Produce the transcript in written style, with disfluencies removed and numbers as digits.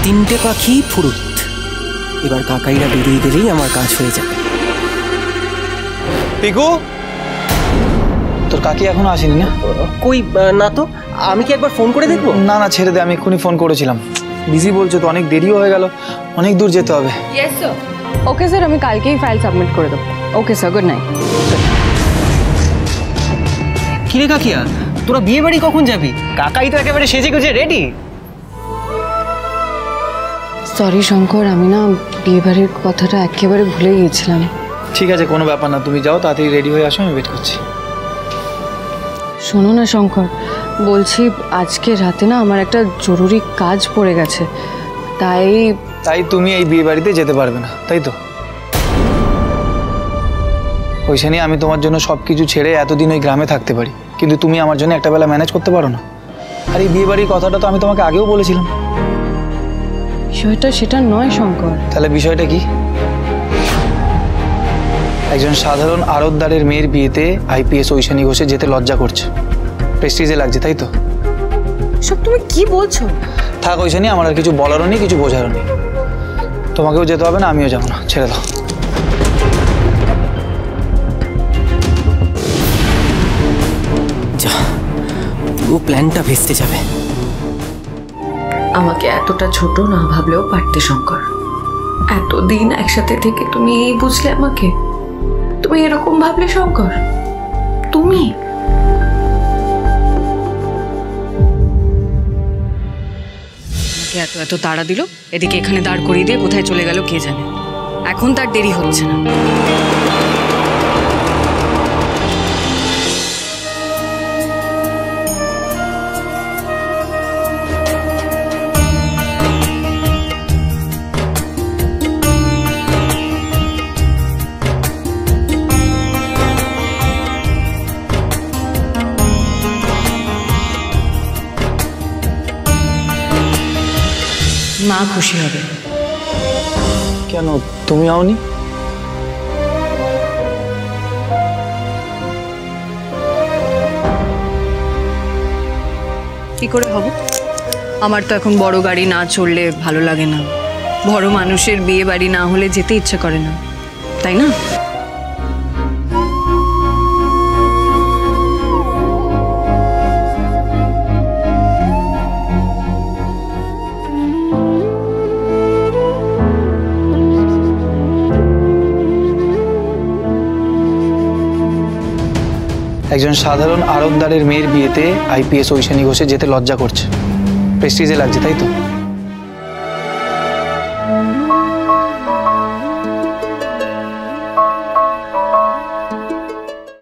তিনটে পাখি ফুরুত। এবার কাকাইরা বেরিয়ে গেলেই আমার কাজ হয়ে যাবে। পিকু, তোর কাকি এখনো আসেনি না? কই না তো, আমি কি একবার ফোন করে দেখবো? না না, ছেড়ে দে, আমি এক্ষুনি ফোন করেছিলাম। বিজি বলছো তো, অনেক দেরিও হয়ে গেল, অনেক দূর যেতে হবে। Yes sir. ওকে স্যার, আমি কালকেই ফাইল সাবমিট করে দেবো। Okay sir, good night. কিরে কাকিয়া, তোরা বিয়ে বাড়ি কখন যাবি? কাকাই তো একেবারে সেজে গুজে রেডি। সরি শঙ্কর, আমি না বিয়েবাড়ির কথাটা একেবারে ভুলে গিয়েছিলাম। ঠিক আছে, কোনো ব্যাপার না, তুমি যাও, তাড়াতাড়ি রেডি হয়ে আসো, আমি ওয়েট করছি। শোনো না শঙ্কর, বলছি আজকে রাতে না আমার একটা জরুরি কাজ পড়ে গেছে, তাই তুমি এই বিয়ে বাড়িতে যেতে পারবে না, তাই তো? ওইখানে আমি তোমার জন্য সব কিছু ছেড়ে এতদিন ওই গ্রামে থাকতে পারি, কিন্তু তুমি আমার জন্য একটা বেলা ম্যানেজ করতে পারো না। আর এই বিয়ে বাড়ির কথাটা তো আমি তোমাকে আগেও বলেছিলাম। বিষয়টা সেটা নয় শঙ্কর। তাহলে বিষয়টা কি? একজন সাধারণ আড়তদারের মেয়ের বিয়েতে আইপিএস ঐশানী ঘোষে যেতে লজ্জা করছে, প্রেস্টিজে লাগছে, তাই তো? সব তুমি কি বলছো? থাক ঐশানী, আমার আর কিছু বলারও নেই, কিছু বোঝারও নেই। তোমাকেও যেতে হবে না, আমিও যাবো না, ছেড়ে দাও। যা, পুরো প্ল্যানটা ভেস্তে যাবে। আমাকে এতটা ছোট না ভাবলেও পারতে শঙ্কর। এতদিন একসাথে থেকে তুমি এই বুঝলে আমাকে? তুমি এরকম ভাবলে শঙ্কর? তুমি এত এত তাড়া দিল, এদিকে এখানে দাঁড় করিয়ে দিয়ে কোথায় চলে গেল কে জানে। এখন তার দেরি হচ্ছে না। মা খুশি হবে। কেন তুমি আওনি? কি করে হব? আমার তো এখন বড় গাড়ি না চললে ভালো লাগে না, বড় মানুষের বিয়ে বাড়ি না হলে যেতে ইচ্ছে করে না, তাই না? একজন সাধারণ আড়তদারের মেয়ের বিয়েতে আইপিএস ঐশানী ঘোষে যেতে লজ্জা করছে, প্রেস্টিজে লাগছে, তাই তো?